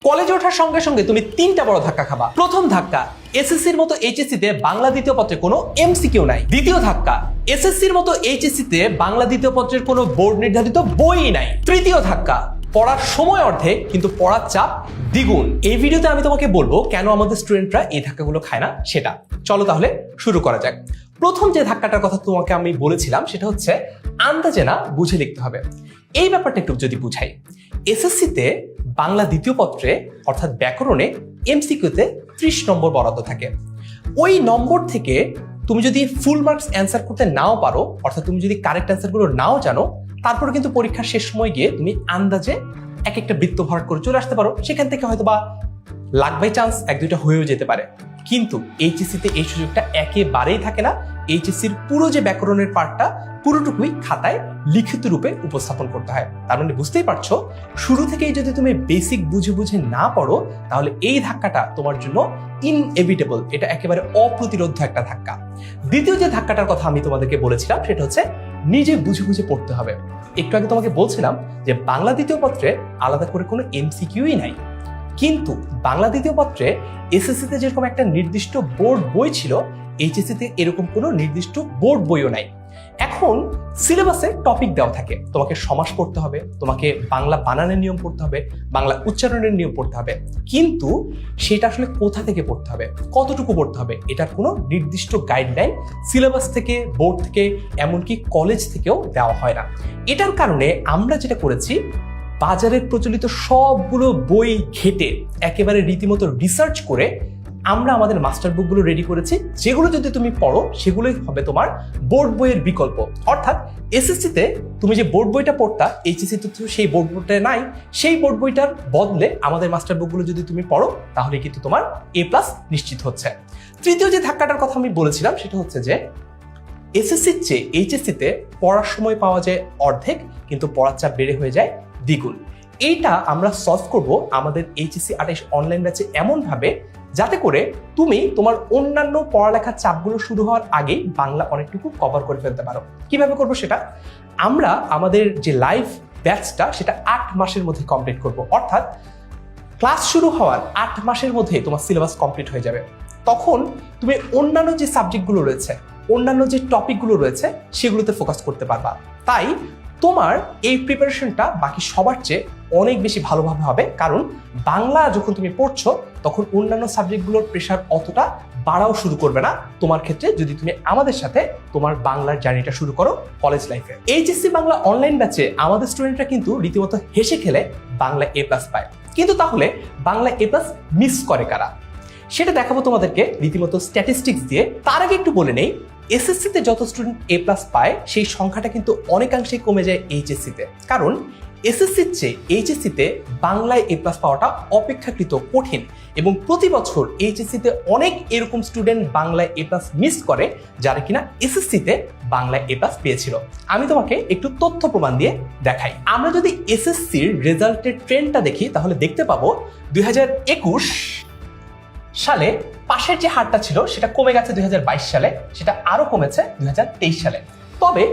কলেজে ওঠার সঙ্গে সঙ্গে তুমি তিনটা বড় ধাক্কা খাবা। প্রথম ধাক্কা, এসএসসির মতো এইচএসসি-তে বাংলা দ্বিতীয় পত্রে কোনো এমসিকিউ নাই। দ্বিতীয় ধাক্কা, এসএসসির মতো এইচএসসি-তে বাংলা দ্বিতীয় পত্রের কোনো বোর্ড নির্ধারিত বই নাই। তৃতীয় ধাক্কা, পড়ার সময় অর্ধেক কিন্তু পড়ার চাপ দ্বিগুণ। এই ভিডিওতে আমি তোমাকে বলবো কেন আমাদের স্টুডেন্টরা এই ধাক্কাগুলো খায় না সেটা। চলো তাহলে শুরু করা যাক। প্রথম যে ধাক্কাটার কথা তোমাকে আমি বলেছিলাম সেটা হচ্ছে আন্দাজে না বুঝে লিখতে হবে। এই ব্যাপারটা একটু যদি বুঝাই, এসএসসিতে বাংলা দ্বিতীয় পত্রে অর্থাৎ ব্যাকরণে এমসিকিউতে 30 নম্বর বরাদ্দ থাকে। ওই নম্বর থেকে তুমি যদি ফুল মার্কস অ্যান্সার করতে নাও পারো, অর্থাৎ তুমি যদি কারেক্ট অ্যান্সারগুলো নাও জানো, তারপরে কিন্তু পরীক্ষার শেষ সময় গিয়ে তুমি আন্দাজে এক একটা বৃত্ত ভরাট করে চলে আসতে পারো। সেখান থেকে হয়তো বা লাক বাই চান্স এক দুইটা হয়েও যেতে পারে। কিন্তু এইচএসসিতে এই সুযোগটা একেবারেই থাকে না। এইচএসসির পুরো যে ব্যাকরণের পার্টটা পুরোটুকুই খাতায় লিখিত রূপে উপস্থাপন করতে হয়। তার মানে বুঝতেই পারছো, শুরু থেকেই যদি তুমি বেসিক বুঝে বুঝে না পড়ো, তাহলে এই ধাক্কাটা তোমার জন্য ইনএভিটেবল, এটা একেবারে অপ্রতিরোধ্য একটা ধাক্কা। দ্বিতীয় যে ধাক্কাটার কথা আমি তোমাদেরকে বলেছিলাম সেটা হচ্ছে নিজে বুঝে বুঝে পড়তে হবে। একটু আগে তোমাকে বলছিলাম যে বাংলা দ্বিতীয় পত্রে আলাদা করে কোনো এমসিকিউই নাই, কিন্তু বাংলা দ্বিতীয় পত্রে এসএসসিতে যেরকম একটা নির্দিষ্ট বোর্ড বই ছিল, এইচএসসিতে এরকম কোনো নির্দিষ্ট বোর্ড বইও নাই। এখন সিলেবাসে টপিক দেওয়া থাকে, তোমাকে সমাস পড়তে হবে, তোমাকে বাংলা বানানের নিয়ম পড়তে হবে, বাংলা উচ্চারণের নিয়ম পড়তে হবে, কিন্তু সেটা আসলে কোথা থেকে পড়তে হবে, কতটুকু পড়তে হবে, এটার কোনো নির্দিষ্ট গাইডলাইন সিলেবাস থেকে, বোর্ড থেকে, এমনকি কলেজ থেকেও দেওয়া হয় না। এটার কারণে আমরা যেটা করেছি, বাজারের প্রচলিত সবগুলো বই ঘেটে একেবারে রীতিমতো রিসার্চ করে আমরা আমাদের মাস্টার বুকগুলো রেডি করেছি, যেগুলো যদি তুমি পড়ো সেগুলোই হবে তোমার বোর্ড বইয়ের বিকল্প। অর্থাৎ এসএসসিতে তুমি যে বোর্ড বইটা পড়তা, এইচএসসিতে সেই বোর্ড বইটা নাই, সেই বোর্ড বইটার বদলে আমাদের মাস্টার বুকগুলো যদি তুমি পড়ো, তাহলে কিন্তু তোমার A+ নিশ্চিত হচ্ছে। তৃতীয় যে ধাক্কাটার কথা আমি বলেছিলাম সেটা হচ্ছে যে এসএসসির চেয়ে এইচএসসিতে পড়ার সময় পাওয়া যায় অর্ধেক, কিন্তু পড়ার চাপ বেড়ে হয়ে যায় দ্বিগুণ। এইটা আমরা সলভ করব আমাদের এইচএসসি 28 অনলাইন ব্যাচে এমনভাবে যাতে করে তুমি তোমার অন্যান্য পড়ালেখার চাপগুলো শুরু হওয়ার আগেই বাংলা অনেকটুকু কভার করে ফেলতে পারো। কিভাবে করবো সেটা, আমরা আমাদের যে লাইভ ব্যাচটা সেটা 8 মাসের মধ্যে কমপ্লিট করব। অর্থাৎ ক্লাস শুরু হওয়ার 8 মাসের মধ্যে তোমার সিলেবাস কমপ্লিট হয়ে যাবে। তখন তুমি অন্যান্য যে সাবজেক্টগুলো রয়েছে, অন্যান্য যে টপিকগুলো রয়েছে সেগুলোতে ফোকাস করতে পারবা। তাই তোমার এই প্রিপারেশনটা বাকি সবার চেয়ে অনেক বেশি ভালোভাবে হবে, কারণ বাংলা যখন তুমি পড়ছো তখন অন্যান্য সাবজেক্টগুলোর প্রেশার অতটা বাড়াও শুরু করবে না তোমার ক্ষেত্রে, যদি তুমি আমাদের সাথে তোমার বাংলার জার্নিটা শুরু করো কলেজ লাইফে। এইচএসসি বাংলা অনলাইন ব্যাচে আমাদের স্টুডেন্টরা কিন্তু রীতিমতো হেসে খেলে বাংলা A+ পায়। কিন্তু তাহলে বাংলা A+ মিস করে কারা, সেটা দেখাবো তোমাদেরকে রীতিমতো স্ট্যাটিস্টিক্স দিয়ে। তার আগে একটু বলে নেই, এসএসসিতে যত স্টুডেন্ট A+ পায় সেই সংখ্যাটা কিন্তু অনেকাংশেই কমে যায় এইচএসসিতে, কারণ এসএসসির চেয়ে এইচএসসিতে বাংলায় A+ পাওয়াটা অপেক্ষাকৃত কঠিন, এবং প্রতি বছর এইচএসসিতে অনেক এরকম স্টুডেন্ট বাংলায় A+ মিস করে যারা কিনা এসএসসিতে বাংলায় A+ পেয়েছিল। আমি তোমাকে একটু তথ্য প্রমাণ দিয়ে দেখাই। আমরা যদি এসএসসির রেজাল্টের ট্রেন্ডটা দেখি, তাহলে দেখতে পাবো 2021 সালে পাশের যে হারটা ছিল সেটা কমে গেছে 2022 সালে, সেটা আরো কমেছে 2023 সালে। তবে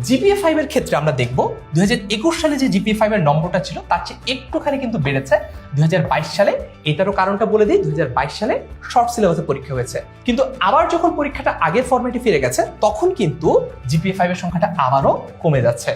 জিপিএ 5 এর ক্ষেত্রে আমরা দেখব 2021 সালে যে জিপিএ 5 এর নম্বরটা ছিল তার চেয়ে একটুখানি কিন্তু বেড়েছে 2022 সালে। এটারও কারণটা বলে দিই, 2022 সালে শর্ট সিলেবাসে পরীক্ষা হয়েছে, কিন্তু আবার যখন পরীক্ষাটা আগের ফরম্যাটে ফিরে গেছে তখন কিন্তু জিপিএ 5 এর সংখ্যাটা আবারও কমে যাচ্ছে।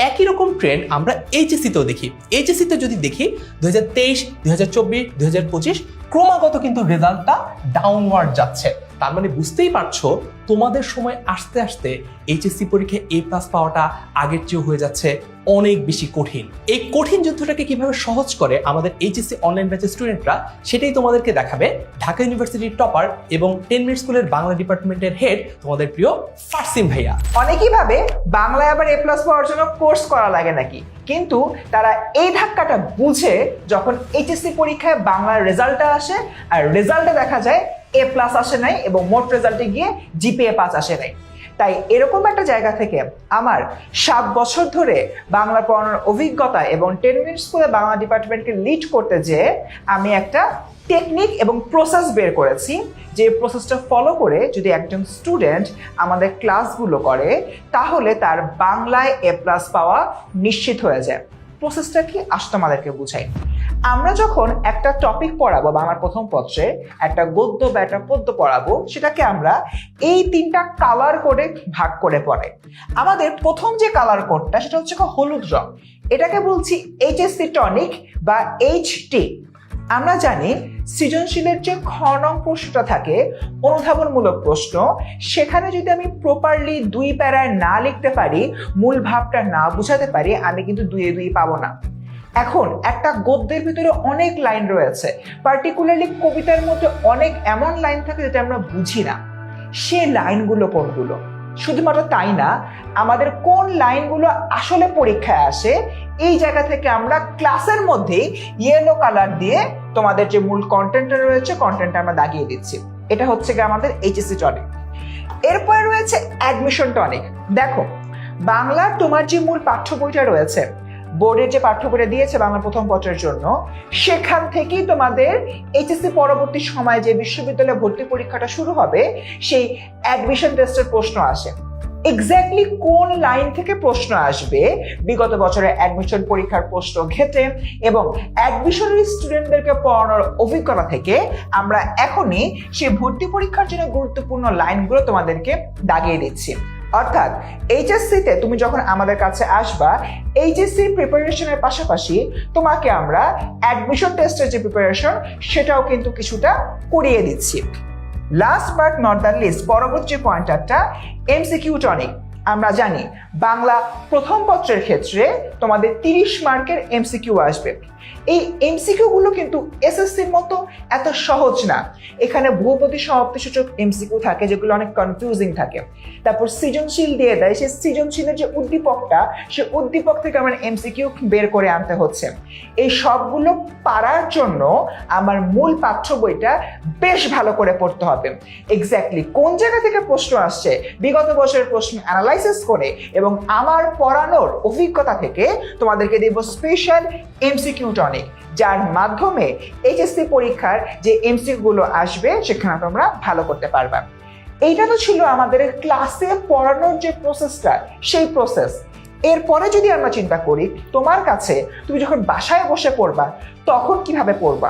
একই রকম ট্রেন্ড আমরা এইচএসসিতেও দেখি। এইচএসসিতে যদি দেখি 2023, 2024, 2025 ক্রমাগত কিন্তু রেজাল্টটা ডাউনওয়ার্ড যাচ্ছে। তার মানে বুঝতেই পারছো তোমাদের সময় আস্তে আস্তে এইচএসসি পরীক্ষায় A+ পাওয়াটা আগের চেয়েও হয়ে যাচ্ছে অনেক বেশি কঠিন। এই কঠিন যুদ্ধটাকে কিভাবে সহজ করে আমাদের এইচএসসি অনলাইন ব্যাচের স্টুডেন্টরা, সেটাই তোমাদেরকে দেখাবে ঢাকা ইউনিভার্সিটির টপার এবং 10 মিনিট স্কুলের বাংলা ডিপার্টমেন্টের হেড তোমাদের প্রিয় ফারসিম ভাইয়া। অনেকেই ভাবে বাংলায় আবার A+ পাওয়ার জন্য কোর্স করা লাগে নাকি, কিন্তু তারা এই ধাক্কাটা বুঝে যখন এইচএসসি পরীক্ষায় বাংলার রেজাল্টটা আসে আর রেজাল্টে দেখা যায় A+ আসে নাই এবং মোট রেজাল্টে গিয়ে জিপিএ 5 আসে নাই। তাই এরকম একটা জায়গা থেকে আমার 7 বছর ধরে বাংলা পড়ানোর অভিজ্ঞতা এবং 10 মিনিট স্কুলে বাংলা ডিপার্টমেন্টকে লিড করতে যেয়ে আমি একটা টেকনিক এবং প্রসেস বের করেছি, যে প্রসেসটা ফলো করে যদি একজন স্টুডেন্ট আমাদের ক্লাসগুলো করে তাহলে তার বাংলায় A+ পাওয়া নিশ্চিত হয়ে যায়। প্রসেসটা কি আসলে আমাদেরকে বুঝাই। আমরা যখন একটা টপিক পড়াবো বাংলার প্রথম পত্রে, একটা গদ্য বা একটা পদ্য পড়াবো, সেটাকে আমরা এই 3টা কালার কোডে ভাগ করে পড়াই। আমাদের প্রথম যে কালার কোডটা সেটা হচ্ছে হলুদ রং, এটাকে বলছি HSC টনিক বা HT। আমরা জানি সৃজনশীলের যে খ নং প্রশ্নটা থাকে অনুধাবনমূলক প্রশ্ন, সেখানে যদি আমি প্রপারলি 2 প্যারায় না লিখতে পারি, মূল ভাবটা না বুঝাতে পারি, আমি কিন্তু 2 2 পাবো না। এখন একটা গদ্যের ভিতরে অনেক লাইন রয়েছে, পার্টিকুলারলি কবিতার মধ্যে অনেক এমন লাইন থাকে যেটা আমরা বুঝি না। সে লাইনগুলো কোনগুলো? শুধুমাত্র তাই না, আমাদের কোন লাইনগুলো আসলে পরীক্ষায় আসে, এই জায়গা থেকে আমরা ক্লাসের মধ্যেই ইয়েলো কালার দিয়ে তোমাদের যে মূল কন্টেন্টটা রয়েছে কন্টেন্টটা আমরা দাগিয়ে দিচ্ছি। এটা হচ্ছে গিয়ে আমাদের HSC টনিক। এরপরে রয়েছে অ্যাডমিশন টনিক। দেখো, বাংলার তোমার যে মূল পাঠ্য বইটা রয়েছে, বোর্ডের যে পাঠ্য বইটা দিয়েছে বাংলা প্রথম পত্রের জন্য, সেখান থেকেই তোমাদের HSC পরবর্তী সময়ে যে বিশ্ববিদ্যালয়ে ভর্তি পরীক্ষাটা শুরু হবে, সেই অ্যাডমিশন টেস্টের প্রশ্ন আসে। এক্স্যাক্টলি কোন লাইন থেকে প্রশ্ন আসবে বিগত বছরের অ্যাডমিশন পরীক্ষার প্রশ্ন ঘেটে এবং অ্যাডমিশনারি স্টুডেন্টদেরকে পড়ানোর অভিজ্ঞতা থেকে আমরা এখনই সেই ভর্তি পরীক্ষার জন্য গুরুত্বপূর্ণ লাইনগুলো তোমাদেরকে দাগিয়ে দিচ্ছি। অর্থাৎ HSC-তে তুমি যখন আমাদের কাছে আসবা, HSC প্রিপারেশনের পাশাপাশি তোমাকে আমরা অ্যাডমিশন টেস্টের যে প্রিপারেশন সেটাও কিন্তু কিছুটা করিয়ে দিচ্ছি। Last but not the least, পরবর্তী পয়েন্টারটা MCQ টনিক। আমরা জানি বাংলা প্রথম পত্রের ক্ষেত্রে তোমাদের 30 মার্কের MCQ আসবে। এই MCQ গুলো কিন্তু SSCর মতো এত সহজ না। এখানে বহুপদী সমাপ্তিসূচক MCQ থাকে যেগুলো অনেক কনফিউজিং থাকে। তারপর সৃজনশীল দিয়ে দেয়, সেই সৃজনশীলের যে উদ্দীপকটা, সে উদ্দীপক থেকে আমার MCQ বের করে আনতে হচ্ছে। এই সবগুলো পারার জন্য আমার মূল পাঠ্য বইটা বেশ ভালো করে পড়তে হবে। এক্স্যাক্টলি কোন জায়গা থেকে প্রশ্ন আসছে বিগত বছরের প্রশ্ন অ্যানালাইসিস করে এবং আমার পড়ানোর অভিজ্ঞতা থেকে তোমাদেরকে দেব স্পেশাল MCQ টনিক, যার মাধ্যমে HSC পরীক্ষার যে MCQ গুলো আসবে সেখানে তোমরা ভালো করতে পারবা। এইটা তো ছিল আমাদের ক্লাসে পড়ানোর যে প্রসেসটা, সেই প্রসেস। এরপরে যদি আমরা চিন্তা করি তোমার কাছে, তুমি যখন বাসায় বসে পড়বা তখন কিভাবে পড়বা।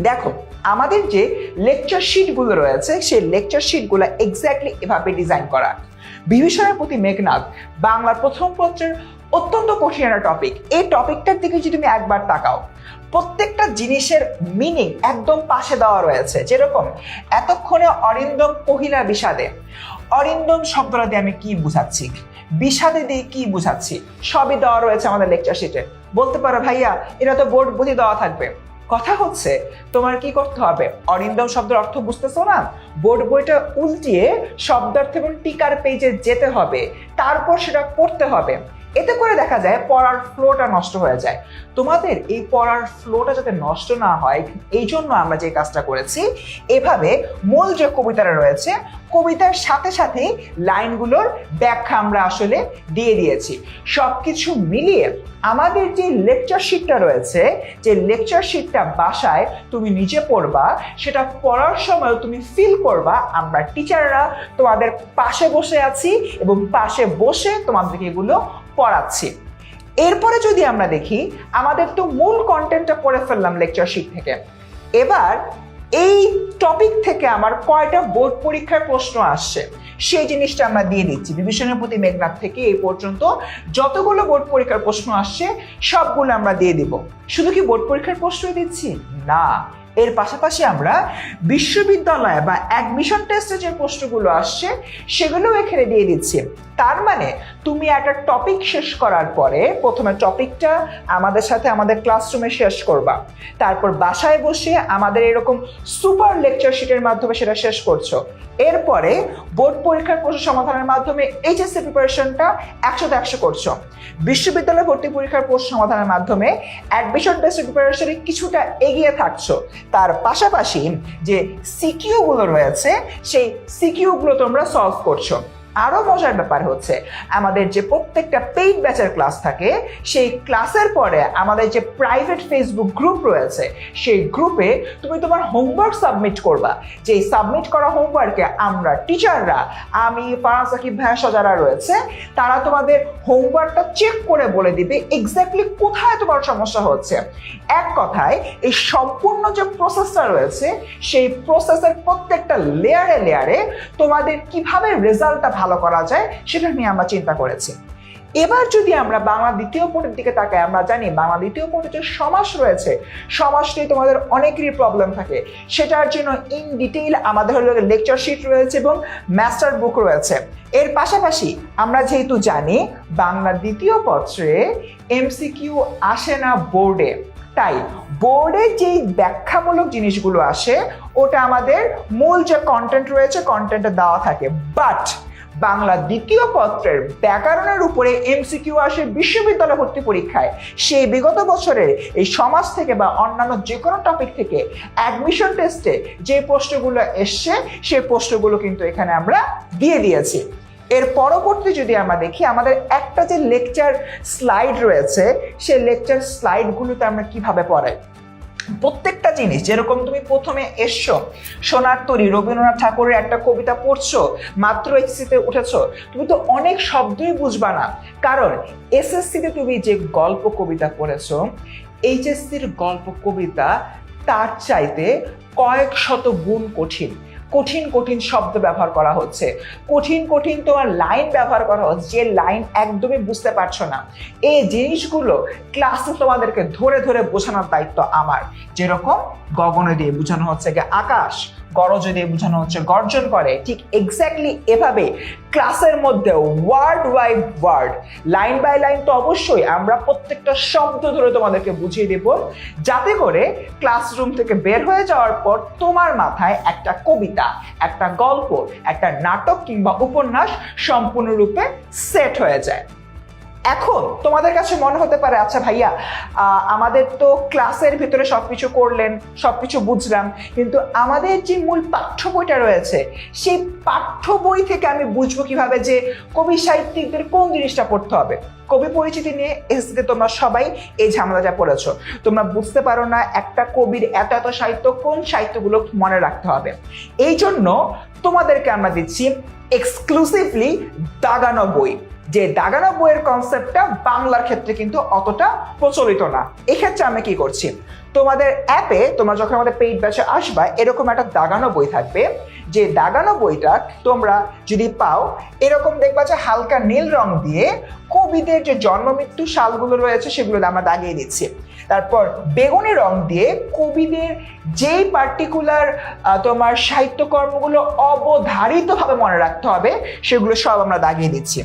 দেখো, আমাদের যে লেকচার শিটগুলো রয়েছে সেই লেকচার শিটগুলো এক্স্যাক্টলি এভাবে ডিজাইন করা। বিভীষণের প্রতি মেঘনাদ বাংলার প্রথম পত্রের অত্যন্ত কঠিন একটা টপিক। এই টপিকটার দিকে যদি তুমি একবার তাকাও, প্রত্যেকটা জিনিসের মিনিং একদম পাশে দেওয়া রয়েছে। যেরকম এতক্ষণে অরিন্দম কহিলা বিষাদে, অরিন্দম শব্দটা দিয়ে আমি কি বুঝাচ্ছি, বিষাদে দিয়ে কি বুঝাচ্ছি, সবই দেওয়া রয়েছে আমাদের লেকচার শিটে। বলতে পারো ভাইয়া এটা তো বোর্ড বই দেওয়া থাকবে। কথা হচ্ছে তোমার কি করতে হবে, অরিন্দম শব্দের অর্থ বুঝতেছো না, বোর্ড বইটা উল্টিয়ে শব্দার্থ এবং টিকার পেজে যেতে হবে, তারপর সেটা পড়তে হবে। এতে করে দেখা যায় পড়ার ফ্লোটা নষ্ট হয়ে যায়। তোমাদের এই পড়ার ফ্লোটা যাতে নষ্ট না হয়, এই জন্য আমরা যে কাজটা করেছি, এভাবে মূল যে কবিতাটা রয়েছে কবিতার সাথে সাথে লাইনগুলোর ব্যাখ্যা আমরা আসলে দিয়ে দিয়েছি। সবকিছু মিলিয়ে আমাদের যে লেকচার শিটটা রয়েছে, যে লেকচার শিটটা বাসায় তুমি নিজে পড়বা, সেটা পড়ার সময় তুমি ফিল করবা আমরা টিচাররা তোমাদের পাশে বসে আছি এবং পাশে বসে তোমাদেরকে এগুলো পড়াচ্ছি। এরপরে যদি আমরা দেখি, আমাদের তো মূল কন্টেন্টটা পড়ে ফেললাম লেকচার শিট থেকে। এবার এই টপিক থেকে আমার কয়টা বোর্ড পরীক্ষার প্রশ্ন আসছে সেই জিনিসটা আমরা দিয়ে দিচ্ছি। বিভীষণের প্রতি মেঘনাদ থেকে এই পর্যন্ত যতগুলো বোর্ড পরীক্ষার প্রশ্ন আসছে সবগুলো আমরা দিয়ে দিব। শুধু কি বোর্ড পরীক্ষার প্রশ্নই দিচ্ছি না, এর পাশাপাশি আমরা বিশ্ববিদ্যালয় বা অ্যাডমিশন টেস্টে যে প্রশ্নগুলো আসছে সেগুলোও এখানে দিয়ে দিচ্ছি। তার মানে তুমি একটা টপিক শেষ করার পরে প্রথমে টপিকটা আমাদের সাথে আমাদের ক্লাসরুমে শেষ করবা, তারপর বাসায় বসে আমাদের এরকম সুপার লেকচার শিটের মাধ্যমে সেটা শেষ করছো। এরপরে বোর্ড পরীক্ষার প্রশ্ন সমাধানের মাধ্যমে HSC প্রিপারেশনটা 100-100 করছো। বিশ্ববিদ্যালয় ভর্তি পরীক্ষার প্রশ্ন সমাধানের মাধ্যমে অ্যাডমিশন টেস্টের প্রিপারেশনে কিছুটা এগিয়ে থাকছো। তার পাশাপাশি যে সিকিউ গুলো রয়েছে সেই সিকিউ গুলো তোমরা সলভ করছো। আরো মজার ব্যাপার হচ্ছে আমাদের যে প্রত্যেকটা পেইড ব্যাচের ক্লাস থাকে সেই ক্লাসের পরে আমাদের যে প্রাইভেট ফেসবুক গ্রুপ রয়েছে সেই গ্রুপে তুমি তোমার হোমওয়ার্ক সাবমিট করবা। যে সাবমিট করা হোমওয়ার্কে আমরা টিচাররা, আমি, ফারাজ সাকিব ভাইয়া যারা রয়েছে তারা তোমাদের হোমওয়ার্কটা চেক করে বলে দিবে এক্স্যাক্টলি কোথায় তোমার সমস্যা হচ্ছে। এক কথায় এই সম্পূর্ণ যে প্রসেসটা রয়েছে সেই প্রসেসের প্রত্যেকটা লেয়ারে লেয়ারে তোমাদের কিভাবে রেজাল্টটা ভালো করা যায় সেটা নিয়ে আমরা চিন্তা করেছি। এবার যদি আমরা বাংলা দ্বিতীয় পত্রের দিকে তাকাই, আমরা জানি বাংলা দ্বিতীয় পত্রে যে সমাস রয়েছে, সমাস নিয়ে তোমাদের অনেকেরই প্রবলেম থাকে। সেটার জন্য ইন ডিটেইল আমাদের হলো লেকচার শিট রয়েছে এবং মাস্টার বুক রয়েছে। এর পাশাপাশি আমরা যেহেতু জানি বাংলা দ্বিতীয় পত্রে এমসিকিউ আসে না বোর্ডে, তাই বোর্ডে যেই ব্যাখ্যামূলক জিনিসগুলো আসে ওটা আমাদের মূল যে কন্টেন্ট রয়েছে কন্টেন্টে দেওয়া থাকে। বাট বাংলা দ্বিতীয় পত্রের ব্যাকরণের উপরে এমসিকিউ আসে বিশ্ববিদ্যালয় ভর্তি পরীক্ষায়। সেই বিগত বছরের এই সমাজ থেকে বা অন্যান্য যে কোনো টপিক থেকে অ্যাডমিশন টেস্টে যে প্রশ্নগুলো এসছে সেই প্রশ্নগুলো কিন্তু এখানে আমরা দিয়ে দিয়েছি। এর পরবর্তী যদি আমরা দেখি আমাদের একটা যে লেকচার স্লাইড রয়েছে সেই লেকচার স্লাইডগুলোতে আমরা কিভাবে পড়াই। প্রত্যেকটা জিনিস যেরকম তুমি প্রথমে এসছো সোনার তরী রবীন্দ্রনাথ ঠাকুরের একটা কবিতা পড়ছো, মাত্র এইচএসসিতে উঠেছো, তুমি তো অনেক শব্দই বুঝবা না, কারণ এসএসসিতে তুমি যে গল্প কবিতা পড়েছো এইচএসসির গল্প কবিতা তার চাইতে কয়েক শত গুণ কঠিন। কঠিন কঠিন শব্দ ব্যবহার করা হচ্ছে, কঠিন কঠিন তোমার লাইন ব্যবহার করা হচ্ছে, যে লাইন একদমই বুঝতে পারছো না। এই জিনিসগুলো ক্লাসে তোমাদেরকে ধরে ধরে বোঝানোর দায়িত্ব আমার। যেরকম গগনে দিয়ে বোঝানো হচ্ছে যে আকাশ, গরজ দিয়ে বোঝানো হচ্ছে গর্জন করে, ঠিক এক্স্যাক্টলি এভাবে ক্লাসের মধ্যে word by word, line by line তো অবশ্যই আমরা প্রত্যেকটা শব্দ ধরে তোমাদেরকে বুঝিয়ে দেব, যাতে করে ক্লাসরুম থেকে বের হয়ে যাওয়ার পর তোমার মাথায় একটা কবিতা, একটা গল্প, একটা নাটক কিংবা উপন্যাস সম্পূর্ণরূপে সেট হয়ে যায়। এখন তোমাদের কাছে মনে হতে পারে আচ্ছা ভাইয়া আমাদের তো ক্লাসের ভিতরে সবকিছু করলেন, সবকিছু বুঝলাম, কিন্তু আমাদের যে মূল পাঠ্য বইটা রয়েছে সেই পাঠ্য বই থেকে আমি বুঝবো কিভাবে যে কবি সাহিত্যিকদের কোন জিনিসটা পড়তে হবে। কবি পরিচিতি নিয়ে এসএসসিতে তোমরা সবাই এই ঝামেলাটা পড়েছো, তোমরা বুঝতে পারো না একটা কবির এত এত সাহিত্য, কোন সাহিত্যগুলো মনে রাখতে হবে। এই জন্য তোমাদেরকে আমরা দিচ্ছি এক্সক্লুসিভলি দাগানো বই। যে দাগানো বইয়ের কনসেপ্টটা বাংলার ক্ষেত্রে কিন্তু অতটা প্রচলিত না। এক্ষেত্রে আমি কি করছি, তোমাদের অ্যাপে তোমরা যখন আমাদের পেইড ব্যাচে আসবা এরকম একটা দাগানো বই থাকবে, যে দাগানো বইটা তোমরা যদি পাও এরকম দেখবা যে হালকা নীল রং দিয়ে কবিদের যে জন্ম মৃত্যু সালগুলো রয়েছে সেগুলো আমরা দাগিয়ে দিচ্ছি। তারপর বেগুনি রং দিয়ে কবিদের যেই পার্টিকুলার তোমার সাহিত্যকর্মগুলো অবধারিতভাবে মনে রাখতে হবে সেগুলো সব আমরা দাগিয়ে দিচ্ছি।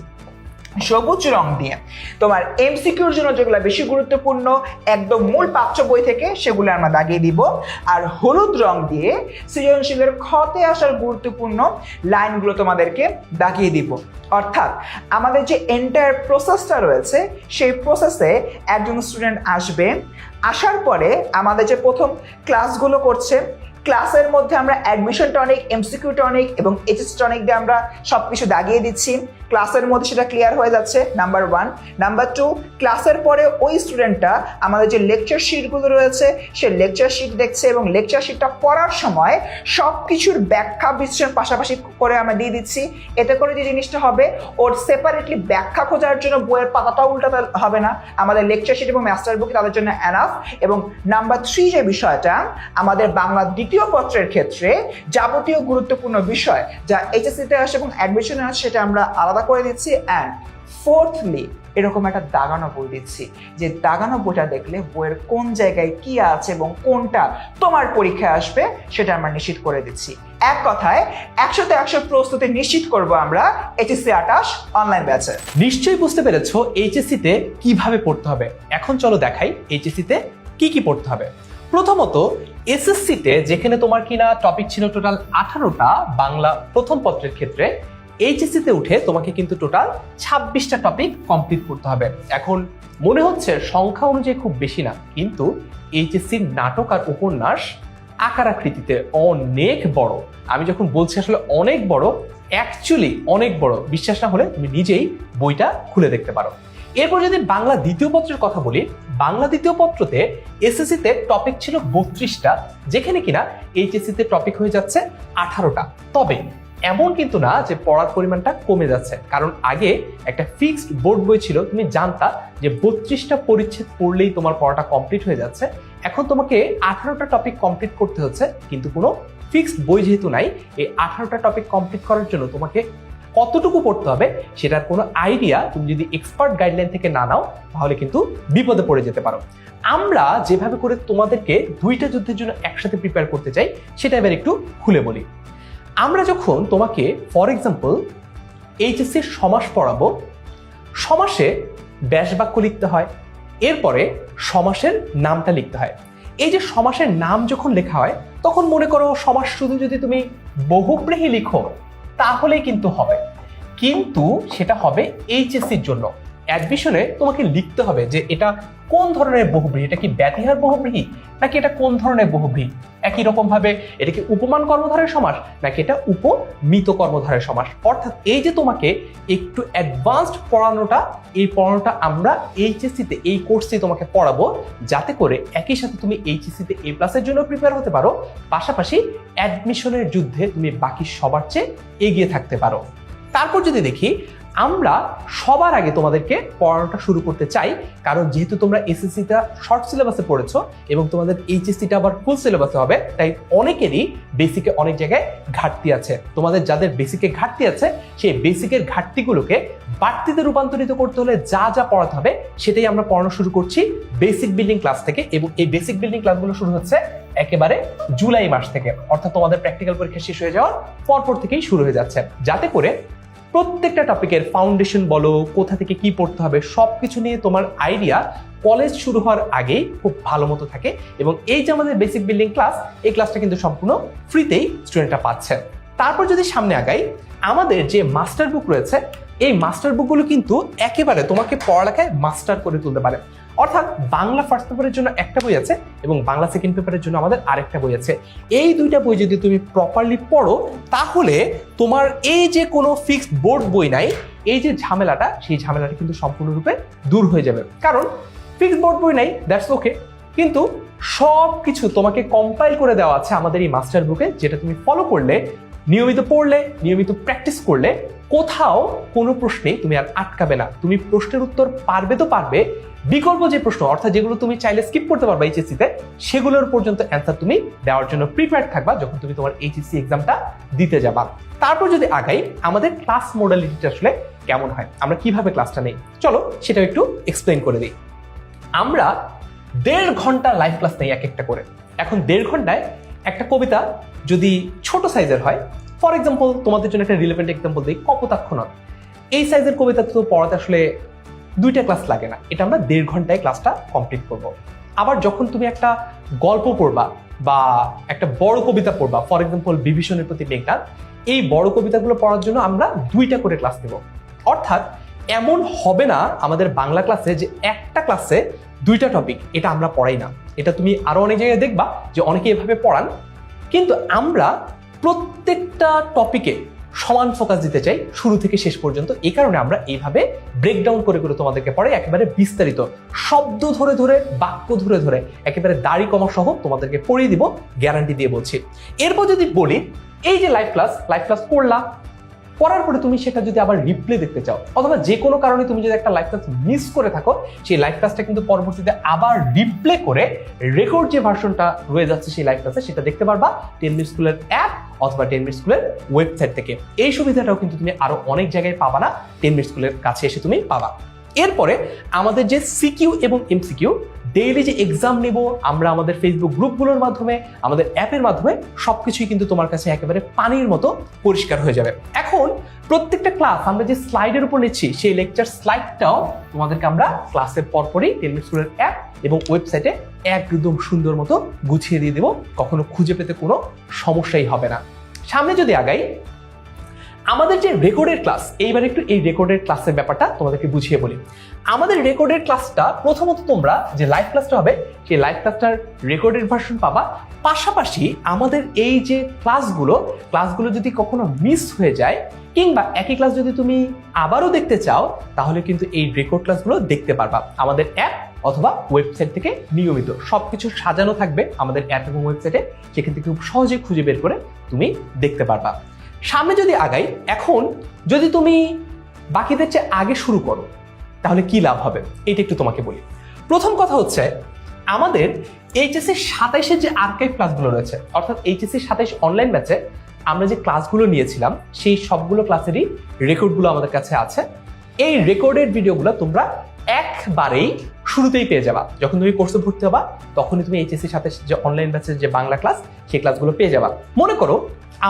সবুজ রং দিয়ে তোমার এমসিকিউর জন্য যেগুলো বেশি গুরুত্বপূর্ণ একদম মূল পাঠ্য বই থেকে সেগুলো আমরা দাগিয়ে দিব। আর হলুদ রং দিয়ে সৃজনশীলের খতে আসার গুরুত্বপূর্ণ লাইনগুলো তোমাদেরকে দাগিয়ে দিব। অর্থাৎ আমাদের যে এন্টায়ার প্রসেসটা রয়েছে সেই প্রসেসে একজন স্টুডেন্ট আসবে, আসার পরে আমাদের যে প্রথম ক্লাসগুলো করছে ক্লাসের মধ্যে আমরা অ্যাডমিশন টনিক, এমসিকিউ টনিক এবং এইচএস টনিক দিয়ে আমরা সবকিছু দাগিয়ে দিচ্ছি। ক্লাসের মধ্যে সেটা ক্লিয়ার হয়ে যাচ্ছে, নাম্বার 1। নাম্বার 2, ক্লাসের পরে ওই স্টুডেন্টটা আমাদের যে লেকচার শিটগুলো রয়েছে সে লেকচার শিট দেখছে এবং লেকচার শিটটা পড়ার সময় সব কিছুর ব্যাখ্যা বিশ্লেষণ পাশাপাশি করে আমরা দিয়ে দিচ্ছি। এতে করে যে জিনিসটা হবে ওর সেপারেটলি ব্যাখ্যা খোঁজার জন্য বইয়ের পাতাটাও উল্টাতে হবে না, আমাদের লেকচার শিট এবং মাস্টার বুক তাদের জন্য এনাফ। এবং নাম্বার 3 যে বিষয়টা আমাদের বাংলা দ্বিতীয় পত্রের ক্ষেত্রে যাবতীয় গুরুত্বপূর্ণ বিষয় যা এইচএসসিতে আসে এবং অ্যাডমিশনে আসে সেটা আমরা আলাদা করে দিচ্ছি। অ্যান্ড ফোর্থলি এরকম একটা দাগানো বই দিচ্ছি, যে দাগানো বইটা দেখলে বইয়ের কোন জায়গায় কি আছে এবং কোনটা তোমার পরীক্ষায় আসবে সেটা আমরা নিশ্চিত করে দিচ্ছি। এক কথায় 100তে 100 প্রস্তুতি নিশ্চিত করব আমরা এইচএসসি 28 অনলাইন ব্যাচে। নিশ্চয়ই বুঝতে পেরেছো এইচএসসিতে কিভাবে পড়তে হবে। এখন চলো দেখাই এইচএসসিতে কি কি পড়তে হবে। প্রথমত এসএসসিতে যেখানে তোমার কিনা টপিক ছিল টোটাল 18টা বাংলা প্রথম পত্রের ক্ষেত্রে, এইচএসসিতে উঠে তোমাকে কিন্তু টোটাল 26টা টপিক কমপ্লিট করতে হবে। এখন মনে হচ্ছে সংখ্যা অনুযায়ী খুব বেশি না, কিন্তু এইচএসসির নাটক আর উপন্যাস আকার আকৃতিতে অনেক বড়। আমি যখন বলছি আসলে অনেক বড়, অ্যাকচুয়ালি অনেক বড়। বিশ্বাস না হলে তুমি নিজেই বইটা খুলে দেখতে পারো। এরপর যদি বাংলা দ্বিতীয় পত্রের কথা বলি, বাংলা দ্বিতীয় পত্রতে এসএসসিতে টপিক ছিল 32টা, যেখানে কিনা এইচএসসিতে টপিক হয়ে যাচ্ছে 18টা। তবে এমন কিন্তু না যে পড়ার পরিমাণটা কমে যাচ্ছে, কারণ আগে একটা ফিক্সড বোর্ড বই ছিল, তুমি জানতা যে 32টা পরিচ্ছেদ পড়লেই তোমার পড়াটা কমপ্লিট হয়ে যাচ্ছে। এখন তোমাকে 18টা টপিক কমপ্লিট করতে হচ্ছে, কিন্তু কোনো ফিক্সড বই যেহেতু নাই, এই 18টা টপিক কমপ্লিট করার জন্য তোমাকে কতটুকু পড়তে হবে সেটার কোনো আইডিয়া তুমি যদি এক্সপার্ট গাইডলাইন থেকে না নাও, তাহলে কিন্তু বিপদে পড়ে যেতে পারো। আমরা যেভাবে করে তোমাদেরকে দুইটা যুদ্ধের জন্য একসাথে প্রিপেয়ার করতে চাই, সেটা এবার একটু খুলে বলি। আমরা যখন তোমাকে ফর এক্সাম্পল এইচএসসির সমাস পড়াবো, সমাসে ব্যাস বাক্য লিখতে হয়, এরপরে সমাসের নামটা লিখতে হয়। এই যে সমাসের নাম যখন লেখা হয়, তখন মনে করো সমাস শুধু যদি তুমি বহুব্রীহি লিখো তাহলেই কিন্তু হবে, কিন্তু সেটা হবে এইচএসসির জন্য। অ্যাডমিশনে তোমাকে লিখতে হবে যে এটা কোন ধরনের বহুব্রীহি, এটা কি ব্যতিহার বহুব্রীহি নাকি এটা কোন ধরনের বহুব্রীহি। একই রকম ভাবে এটা কি উপমান কর্মধারয় সমাস নাকি এটা উপমিত কর্মধারয় সমাস। অর্থাৎ এই যে তোমাকে একটু অ্যাডভান্সড পড়ানোটা, এই পড়ানোটা আমরা এইচএসসিতে এই কোর্সে তোমাকে পড়াবো, যাতে করে একই সাথে তুমি এইচএসসিতে A+-এর জন্য প্রিপেয়ার হতে পারো, পাশাপাশি অ্যাডমিশনের যুদ্ধে তুমি বাকি সবার চেয়ে এগিয়ে থাকতে পারো। তারপর যদি দেখি, আমরা সবার আগে তোমাদেরকে পড়ানোটা শুরু করতে চাই, কারণ যেহেতু তোমরা এসএসসিটা শর্ট সিলেবাসে পড়েছো এবং তোমাদের এইচএসসিটা আবার ফুল সিলেবাসে হবে, তাই অনেকেরই বেসিকে অনেক জায়গায় ঘাটতি আছে। তোমাদের যাদের বেসিকে ঘাটতি আছে, সেই বেসিকের ঘাটতিগুলোকে বাড়তিতে রূপান্তরিত করতে হলে যা যা পড়াতে হবে সেটাই আমরা পড়ানো শুরু করছি বেসিক বিল্ডিং ক্লাস থেকে। এবং এই বেসিক বিল্ডিং ক্লাসগুলো শুরু হচ্ছে একেবারে জুলাই মাস থেকে, অর্থাৎ তোমাদের প্র্যাকটিক্যাল পরীক্ষা শেষ হয়ে যাওয়ার পরপর থেকেই শুরু হয়ে যাচ্ছে, যাতে করে প্রত্যেকটা টপিকের ফাউন্ডেশন বলো, কোথা থেকে কি পড়তে হবে, সবকিছু নিয়ে তোমার আইডিয়া কলেজ শুরু হওয়ার আগেই খুব ভালো মতো থাকে। এবং এই যে আমাদের বেসিক বিল্ডিং ক্লাস, এই ক্লাসটা কিন্তু সম্পূর্ণ ফ্রিতেই স্টুডেন্টরা পাচ্ছে। তারপর যদি সামনে আগাই, আমাদের যে মাস্টার বুক রয়েছে, এই মাস্টার বুকগুলো কিন্তু একেবারে তোমাকে পড়ালেখায় মাস্টার করে তুলতে পারে। অর্থাৎ বাংলা ফার্স্ট পেপারের জন্য একটা বই আছে এবং বাংলা সেকেন্ড পেপারের জন্য আমাদের আরেকটা বই আছে। এই দুইটা বই যদি তুমি প্রপারলি পড়ো, তাহলে তোমার এই যে কোনো ফিক্সড বোর্ড বই নাই, এই যে ঝামেলাটা, সেই ঝামেলাটা কিন্তু সম্পূর্ণরূপে দূর হয়ে যাবে। কারণ ফিক্সড বোর্ড বই নাই, দ্যাটস ওকে, কিন্তু সব কিছু তোমাকে কম্পাইল করে দেওয়া আছে আমাদের এই মাস্টার বুকে, যেটা তুমি ফলো করলে, নিয়মিত পড়লে, নিয়মিত প্র্যাকটিস করলে কোথাও কোনো প্রশ্নে তুমি আর আটকাবে না। তুমি প্রশ্নের উত্তর পারবে তো পারবে, বিকল্প যে প্রশ্ন, অর্থাৎ যেগুলো তুমি চাইলে স্কিপ করতে পারবা এইচএসসিতে, সেগুলোর পর্যন্ত অ্যান্সার তুমি দেওয়ার জন্য প্রিপেয়ার থাকবা যখন তুমি তোমার এইচএসসি এক্সামটা দিতে যাবা। তারপর যদি আগাই, আমাদের ক্লাস মডালিটিটা আসলে কেমন হয়, আমরা কিভাবে ক্লাসটা নেই, চলো সেটা একটু এক্সপ্লেইন করে দিই। আমরা 1.5 ঘন্টা লাইভ ক্লাস নেই এক একটা করে। এখন 1.5 ঘন্টায় একটা কবিতা যদি ছোট সাইজের হয়, ফর এক্সাম্পল তোমাদের জন্য একটা রিলেভেন্ট এক্সাম্পল দিই, কপোতাক্ষ নদ, এই সাইজের কবিতা তো পড়াতে আসলে 2টা ক্লাস লাগে না, এটা আমরা 1.5 ঘন্টায় ক্লাসটা কমপ্লিট করব। আবার যখন তুমি একটা গল্প পড়বা বা একটা বড় কবিতা পড়বা, ফর এক্সাম্পল বিভীষণের প্রতি মেঘনাদ, এই বড় কবিতাগুলো পড়ার জন্য আমরা 2টা করে ক্লাস নেব। অর্থাৎ এমন হবে না আমাদের বাংলা ক্লাসে যে একটা ক্লাসে 2টা টপিক, এটা আমরা পড়াই না। এটা তুমি আরো অনেক জায়গায় দেখবা যে অনেকে এভাবে পড়ান, কিন্তু আমরা প্রত্যেকটা টপিকে সমান ফোকাস দিতে চাই শুরু থেকে শেষ পর্যন্ত। এই কারণে আমরা এইভাবে ব্রেকডাউন করে করে তোমাদেরকে পড়াই, একেবারে বিস্তারিত শব্দ ধরে ধরে, বাক্য ধরে ধরে, একেবারে দাড়ি কমা সহ তোমাদেরকে পড়িয়ে দিব, গ্যারান্টি দিয়ে বলছি। এরপর যদি বলি, এই যে লাইভ ক্লাস করলা, করার পরে তুমি সেটা যদি আবার রিপ্লে দেখতে চাও, অথবা যে কোনো কারণে তুমি যদি একটা লাইভ ক্লাস মিস করে থাকো, সেই লাইভ ক্লাসটা কিন্তু পরবর্তীতে আবার রিপ্লে করে রেকর্ড যে ভার্সনটা রয়ে যাচ্ছে সেই লাইভ ক্লাসে, সেটা দেখতে পারবা 10 মিনিট স্কুলের অ্যাপ অথবা 10 মিনিট স্কুলের ওয়েবসাইট থেকে। এই সুবিধাটাও কিন্তু তুমি আরো অনেক জায়গায় পাবা না, 10 মিনিট স্কুলের কাছে এসে তুমি পাবা। এরপরে আমাদের যে সিকিউ এবং এমসিকিউ, ডেইলি যে এক্সাম নেব আমরা আমাদের ফেসবুক গ্রুপগুলোর মাধ্যমে, আমাদের অ্যাপের মাধ্যমে, সবকিছুই কিন্তু তোমার কাছে একেবারে পানির মতো পরিষ্কার হয়ে যাবে। এখন প্রত্যেকটা ক্লাস আমরা যে স্লাইডের উপর নিচ্ছি, সেই লেকচার স্লাইডটাও তোমাদেরকে আমরা ক্লাসের পরপরই 10 মিনিট স্কুলের অ্যাপ এবং ওয়েবসাইটে একদম সুন্দর মতো গুছিয়ে দিয়ে দেবো, কখনো খুঁজে পেতে কোনো সমস্যাই হবে না। সামনে যদি আগাই, আমাদের যে রেকর্ডের ক্লাস, এইবার একটু এই রেকর্ডের ক্লাসের ব্যাপারটা তোমাদেরকে বুঝিয়ে বলি। আমাদের রেকর্ডের ক্লাসটা প্রথমত তোমরা যে লাইভ ক্লাসটা হবে সেই লাইভ ক্লাসটার রেকর্ডেড ভার্সন পাবা। পাশাপাশি আমাদের এই যে ক্লাসগুলো যদি কখনো মিস হয়ে যায় কিংবা একই ক্লাস যদি তুমি আবারও দেখতে চাও তাহলে কিন্তু এই রেকর্ড ক্লাসগুলো দেখতে পারবা আমাদের অ্যাপ অথবা ওয়েবসাইট থেকে নিয়মিত। সবকিছু সাজানো থাকবে আমাদের অ্যাপ এবং ওয়েবসাইটে, সেখান থেকে খুব সহজে খুঁজে বের করে তুমি দেখতে পারবা। সামনে যদি আগাই, এখন যদি তুমি বাকিদের চেয়ে আগে শুরু করো তাহলে কি লাভ হবে এটা একটু তোমাকে বলি। প্রথম কথা হচ্ছে আমাদের এইচএসসি 27 যে আর্কাইভ ক্লাসগুলো রয়েছে, অর্থাৎ এইচএসসি 27 অনলাইন ব্যাচে আমরা যে ক্লাসগুলো নিয়েছিলাম সেই সবগুলো ক্লাসেরই রেকর্ডগুলো আমাদের কাছে আছে। এই রেকর্ডেড ভিডিওগুলো তোমরা একবারেই শুরুতেই পেয়ে যাবা। যখন তুমি কোর্সে ভর্তি হবা তখনই তুমি এইচএসসি 27 যে অনলাইন ব্যাচের যে বাংলা ক্লাস সেই ক্লাসগুলো পেয়ে যাবা। মনে করো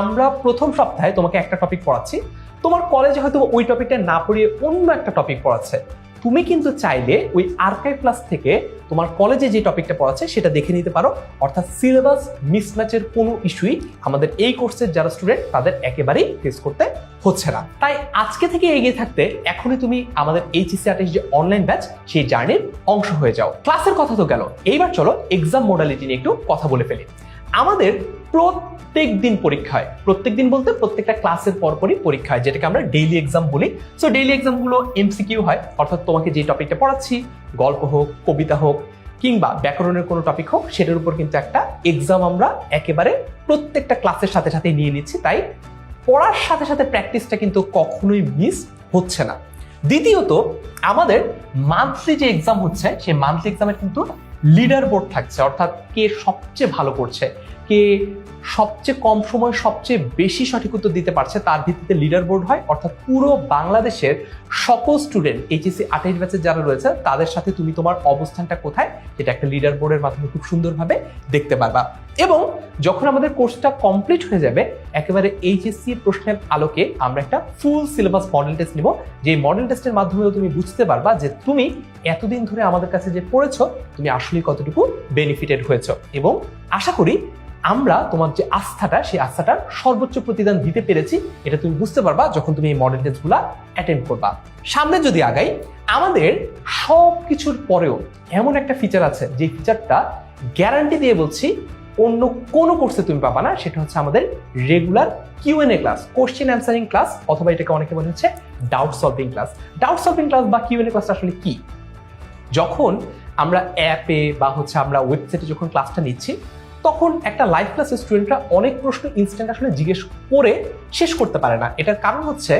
আমরা প্রথম সপ্তাহে তোমাকে একটা টপিক পড়াচ্ছি, তোমার কলেজে হয়তো ওই টপিকটা না পড়িয়ে অন্য একটা টপিক পড়াচ্ছে, তুমি কিন্তু চাইলে ওই আর্কাইভ ক্লাস থেকে তোমার কলেজে যে টপিকটা পড়াচ্ছে সেটা দেখে নিতে পারো। অর্থাৎ সিলেবাস মিসম্যাচের কোনো ইস্যুই আমাদের এই কোর্সের যারা স্টুডেন্ট তাদের একেবারেই ফেস করতে হচ্ছে না। তাই আজকে থেকে এগিয়ে থাকতে এখনই তুমি আমাদের এইচএসসি 28 যে অনলাইন ব্যাচ সেই জার্নির অংশ হয়ে যাও। ক্লাসের কথা তো গেল, এইবার চলো এক্সাম মডালিটি নিয়ে একটু কথা বলে ফেলি। আমাদের প্রত্যেক দিন পরীক্ষা হয়, প্রত্যেক দিন বলতে প্রত্যেকটা ক্লাসের পরপরই পরীক্ষা হয়, যেটাকে আমরা ডেইলি এক্সাম বলি। সো ডেইলি এক্সামগুলো এমসিকিউ হয়, অর্থাৎ তোমাকে যে টপিকটা পড়াচ্ছি, গল্প হোক, কবিতা হোক কিংবা ব্যাকরণের কোনো টপিক হোক, সেটার উপর কিন্তু একটা এক্সাম আমরা একেবারে প্রত্যেকটা ক্লাসের সাথে সাথে নিয়ে নিচ্ছি। তাই পড়ার সাথে সাথে প্র্যাকটিসটা কিন্তু কখনোই মিস হচ্ছে না। দ্বিতীয়ত আমাদের মান্থলি যে এক্সাম হচ্ছে সেই মান্থলি এক্সামের কিন্তু লিডার বোর্ড থাকছে, অর্থাৎ কে সবচেয়ে ভালো করছে, কে সবচেয়ে কম সময় সবচেয়ে বেশি সঠিক উত্তর দিতে পারছে তার ভিত্তিতে লিডার বোর্ড হয়। অর্থাৎ পুরো বাংলাদেশের সকল স্টুডেন্ট এইচএসসি 28 ব্যাচের যারা রয়েছে তাদের সাথে তুমি তোমার অবস্থানটা কোথায় এটা একটা লিডার বোর্ডের মাধ্যমে খুব সুন্দরভাবে দেখতে পারবা। এবং যখন আমাদের কোর্সটা কমপ্লিট হয়ে যাবে একেবারে এইচএসসি প্রশ্নের আলোকে আমরা একটা ফুল সিলেবাস মডেল টেস্ট নিব, যে মডেল টেস্টের মাধ্যমেও তুমি বুঝতে পারবা যে তুমি এতদিন ধরে আমাদের কাছে যে পড়েছো তুমি আসলে কতটুকু বেনিফিটেড হয়েছো। এবং আশা করি আমরা তোমার যে আস্থাটা সেই আস্থাটার সর্বোচ্চ প্রতিদান দিতে পেরেছি এটা তুমি বুঝতে পারবা যখন তুমি এই মডেল টেস্টগুলো অ্যাটেন্ড করবা। সামনে যদি আগাই, আমাদের সব কিছুর পরেও এমন একটা ফিচার আছে যে ফিচারটা গ্যারান্টি দিয়ে বলছি অন্য কোনো কোর্সে তুমি পাবা না, সেটা হচ্ছে আমাদের regular QnA class, question answering class, অথবা এটাকে অনেকে বলে হচ্ছে doubt solving class. Doubt solving class বা কিউএনএ ক্লাস আসলে কি? যখন আমরা অ্যাপে বা হচ্ছে আমরা ওয়েবসাইটে যখন ক্লাসটা নিচ্ছি তখন একটা লাইভ ক্লাসের স্টুডেন্টরা অনেক প্রশ্ন ইনস্ট্যান্ট আসলে জিজ্ঞেস করে শেষ করতে পারে না। এটার কারণ হচ্ছে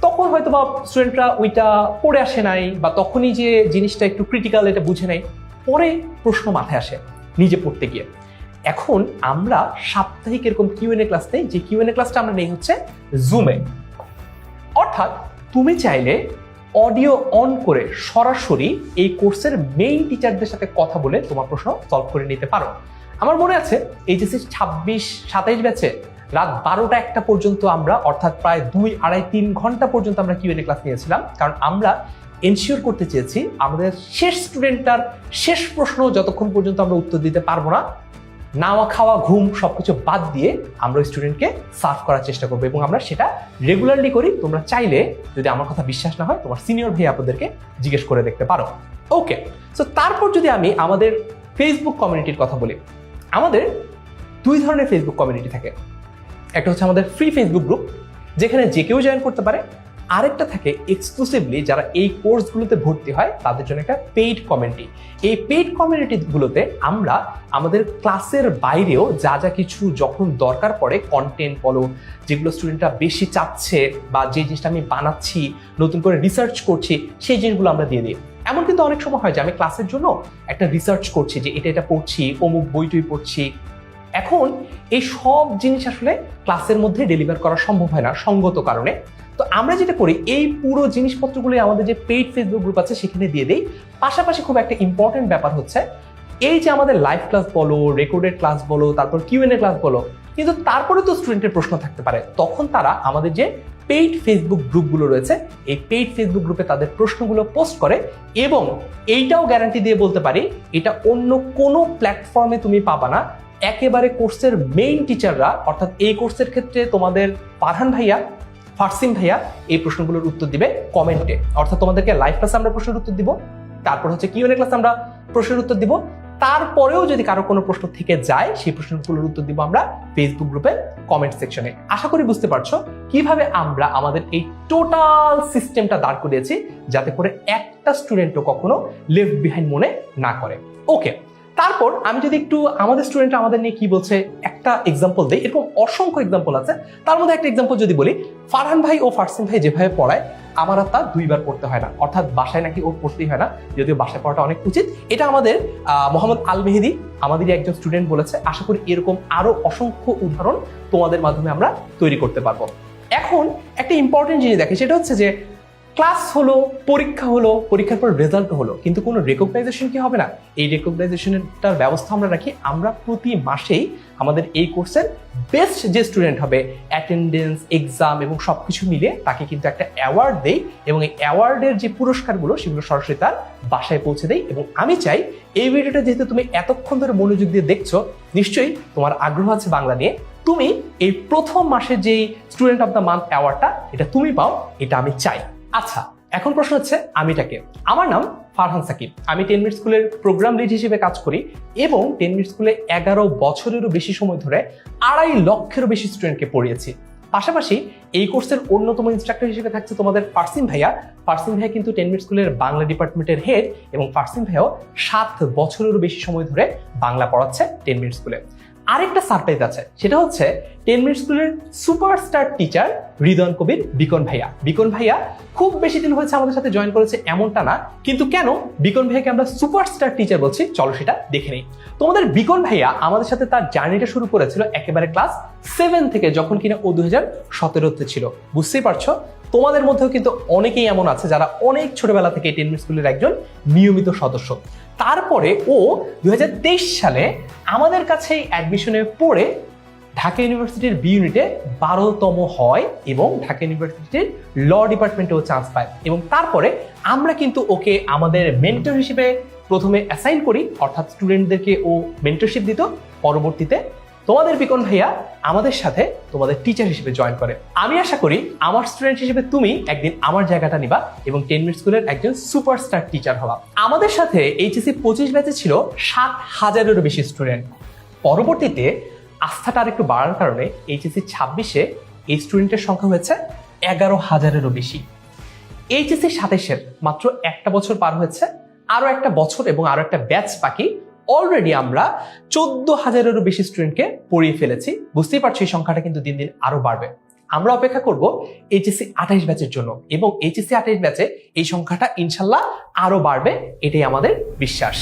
তখন হয়তো বা স্টুডেন্টরা ওইটা পড়ে আসে নাই, বা তখনই যে জিনিসটা একটু ক্রিটিক্যাল এটা বুঝে নেয়, পরে প্রশ্ন মাথায় আসে নিজে পড়তে গিয়ে। এখন আমরা সাপ্তাহিক এরকম কিউএনএ ক্লাস নেই, যে কিউএনএ ক্লাসটা আমরা নেই হচ্ছে জুমে। অর্থাৎ তুমি চাইলে অডিও অন করে সরাসরি এই কোর্সের মেইন টিচারদের সাথে কথা বলে তোমার প্রশ্ন সলভ করে নিতে পারো। আমার মনে আছে এইচএসসি 26-27 ব্যাচে রাত 12টা-1টা পর্যন্ত আমরা, অর্থাৎ প্রায় 2-2.5-3 ঘন্টা পর্যন্ত আমরা কিউএনএ ক্লাস নিয়েছিলাম, কারণ আমরা এনশিওর করতে চেয়েছি আমাদের শেষ স্টুডেন্টটার শেষ প্রশ্ন যতক্ষণ পর্যন্ত আমরা উত্তর দিতে পারবো না, নাওয়া খাওয়া ঘুম সবকিছু বাদ দিয়ে আমরা স্টুডেন্টকে সার্ভ করার চেষ্টা করবো, এবং আমরা সেটা রেগুলারলি করি। তোমরা চাইলে যদি আমার কথা বিশ্বাস না হয় তোমার সিনিয়র ভাই আপনাদেরকে জিজ্ঞেস করে দেখতে পারো। ওকে, সো তারপর যদি আমি আমাদের ফেসবুক কমিউনিটির কথা বলি, আমাদের 2 ধরনের ফেসবুক কমিউনিটি থাকে। একটা হচ্ছে আমাদের ফ্রি ফেসবুক গ্রুপ যেখানে যে কেউ জয়েন করতে পারে, আরেকটা থাকে এক্সক্লুসিভলি যারা এই কোর্সগুলোতে ভর্তি হয় তাদের জন্য একটা পেইড কমিউনিটি। এই পেইড কমিউনিটিগুলোতে আমরা আমাদের ক্লাসের বাইরেও যা যা কিছু যখন দরকার পড়ে, কন্টেন্ট বলো, যেগুলো স্টুডেন্টরা বেশি চাচ্ছে বা যে জিনিসটা আমি বানাচ্ছি, নতুন করে রিসার্চ করছি, সেই জিনিসগুলো আমরা দিয়ে দিই। এমন কিন্তু অনেক সময় হয় যে আমি ক্লাসের জন্য একটা রিসার্চ করছি, যে এটা পড়ছি, অমুক বইটই পড়ছি। এখন এই সব জিনিস আসলে ক্লাসের মধ্যে ডেলিভার করা সম্ভব হয় না সঙ্গত কারণে। তো আমরা যেটা করি, এই পুরো জিনিসপত্রগুলো আমাদের যে পেইড ফেসবুক গ্রুপ আছে সেখানে দিয়ে দেই। পাশাপাশি খুব একটা ইম্পর্টেন্ট ব্যাপার হচ্ছে এই যে আমাদের লাইভ ক্লাস বলো, রেকর্ডেড ক্লাস বলো, তারপর কিউএনএ ক্লাস বলো, কিন্তু তারপরে তো স্টুডেন্টের প্রশ্ন থাকতে পারে, তখন তারা আমাদের যে পেইড ফেসবুক গ্রুপগুলো রয়েছে এই পেইড ফেসবুক গ্রুপে তাদের প্রশ্নগুলো পোস্ট করে। এবং এইটাও গ্যারান্টি দিয়ে বলতে পারি এটা অন্য কোনো প্ল্যাটফর্মে তুমি পাবা না। একেবারে কোর্সের মেইন টিচাররা, অর্থাৎ এই কোর্সের ক্ষেত্রে তোমাদের পাঠান ভাইয়া, ফারসিন ভাইয়া এই প্রশ্নগুলোর উত্তর দিবে কমেন্টে, অর্থাৎ তোমাদেরকে লাইভ ক্লাসে আমরা প্রশ্নের উত্তর দিব, তারপর হচ্ছে কিউএনএ ক্লাসে আমরা প্রশ্নের উত্তর দিব, তারপরেও যদি কারো কোনো প্রশ্ন থেকে যায় সেই প্রশ্নগুলোর উত্তর দিব আমরা ফেসবুক গ্রুপে কমেন্ট সেকশনে। আশা করি বুঝতে পারছো কিভাবে আমরা আমাদের এই টোটাল সিস্টেমটা দাঁড় করিয়েছি যাতে করে একটা স্টুডেন্টও কখনো লেফট বিহাইন্ড মনে না করে। ওকে, তারপর আমি যদি একটু আমাদের স্টুডেন্ট আমাদের নিয়ে কি বলছে একটা এক্সাম্পল দিই, এরকম অসংখ্য এক্সাম্পল আছে, তার মধ্যে একটা এক্সাম্পল যদি বলি, ফারহান ভাই ও ফারসিন ভাই যেভাবে পড়ায় আমার আর তা 2 বার পড়তে হয় না, অর্থাৎ বাসায় নাকি ওর পড়তেই হয় না, যদিও বাসায় পড়াটা অনেক উচিত। এটা আমাদের মোহাম্মদ আল মেহেদি আমাদেরই একজন স্টুডেন্ট বলেছে। আশা করি এরকম আরো অসংখ্য উদাহরণ তোমাদের মাধ্যমে আমরা তৈরি করতে পারবো। এখন একটা ইম্পর্টেন্ট জিনিস দেখে, সেটা হচ্ছে যে ক্লাস হলো, পরীক্ষা হলো, পরীক্ষার পর রেজাল্ট হলো, কিন্তু কোনো রেকগনাইজেশন কি হবে না? এই রেকগনাইজেশনটার ব্যবস্থা আমরা রাখি। আমরা প্রতি মাসেই আমাদের এই কোর্সের বেস্ট যে স্টুডেন্ট হবে অ্যাটেন্ডেন্স, এক্সাম এবং সবকিছু মিলে তাকে কিন্তু একটা অ্যাওয়ার্ড দেই, এবং এই অ্যাওয়ার্ডের যে পুরস্কারগুলো সেগুলো সরাসরি তার বাসায় পৌঁছে দেই। এবং আমি চাই এই ভিডিওটা যেহেতু তুমি এতক্ষণ ধরে মনোযোগ দিয়ে দেখছো, নিশ্চয়ই তোমার আগ্রহ আছে বাংলা নিয়ে, তুমি এই প্রথম মাসের যেই স্টুডেন্ট অফ দ্য মান্থ অ্যাওয়ার্ডটা এটা তুমি পাও, এটা আমি চাই। আচ্ছা, এখন প্রশ্ন হচ্ছে আমিটাকে। আমার নাম ফারহান সাকিব, আমি 10 মিনিট স্কুলের প্রোগ্রাম লিড হিসেবে কাজ করি এবং 10 মিনিট স্কুলে 11 বছরেরও বেশি সময় ধরে 2.5 লক্ষেরও বেশি স্টুডেন্টকে পড়িয়েছি। পাশাপাশি এই কোর্সের অন্যতম ইনস্ট্রাক্টর হিসেবে থাকছে তোমাদের ফারসিন ভাইয়া। ফারসিন ভাইয়া কিন্তু 10 মিনিট স্কুলের বাংলা ডিপার্টমেন্টের হেড, এবং ফারসিন ভাইয়াও 7 বছরেরও বেশি সময় ধরে বাংলা পড়াচ্ছে 10 মিনিট স্কুলে। আরেকটা সারপ্রাইজ আছে, সেটা হচ্ছে 10 মিনিট স্কুলের সুপারস্টার টিচার হৃদয়ন কবির বিকন ভাইয়া। বিকন ভাইয়া খুব বেশি দিন হয়েছে আমাদের সাথে জয়েন করেছে এমনটা না, কিন্তু কেন বিকন ভাইয়াকে আমরা সুপারস্টার টিচার বলছি চলো সেটা দেখে নেই। তোমাদের বিকন ভাইয়া আমাদের সাথে তার জার্নিটা শুরু করেছিল একেবারে ক্লাস 7 থেকে, যখন কিনা ও 2017-তে ছিল। বুঝতেই পারছো তোমাদের মধ্যেও কিন্তু অনেকেই এমন আছে যারা অনেক ছোটবেলা থেকে 10 মিনিট স্কুলের একজন নিয়মিত সদস্য। তারপরে ও 2023 সালে আমাদের কাছেই অ্যাডমিশনে পড়ে ঢাকা ইউনিভার্সিটির বি ইউনিটে 12তম হয় এবং ঢাকা ইউনিভার্সিটির ল ডিপার্টমেন্টেও চান্স পায়। এবং তারপরে আমরা কিন্তু ওকে আমাদের মেন্টর হিসেবে প্রথমে অ্যাসাইন করি, অর্থাৎ স্টুডেন্টদেরকে ও মেন্টরশিপ দিত। পরবর্তীতে তোমাদের বিকন ভাইয়া আমাদের সাথে তোমাদের টিচার হিসেবে জয়েন করে। আমি আশা করি আমার স্টুডেন্ট হিসেবে তুমি একদিন আমার জায়গাটা নিবা এবং 10 মিনিট স্কুলের একজন সুপারস্টার টিচার হবা। আমাদের সাথে এইচএসসি 25 ব্যাচে ছিল 7,000-এরও বেশি স্টুডেন্ট। পরবর্তীতে আস্থাটা আর একটু বাড়ার কারণে এইচএসসি 26-এ এই স্টুডেন্টের সংখ্যা হয়েছে 11,000-এরও বেশি। এইচএসসি 27-এর মাত্র একটা বছর পার হয়েছে, আরো একটা বছর এবং আরো একটা ব্যাচ বাকি। অলরেডি আমরা 14,000-এরও বেশি স্টুডেন্টকে পড়িয়ে ফেলেছি। বুঝতেই পারছি এই সংখ্যাটা কিন্তু দিন দিন আরো বাড়বে। আমরা অপেক্ষা করব এইচএসসি 28 ব্যাচের জন্য, এবং এইচএসসি 28 ব্যাচে এই সংখ্যাটা ইনশাল্লাহ আরো বাড়বে, এটাই আমাদের বিশ্বাস।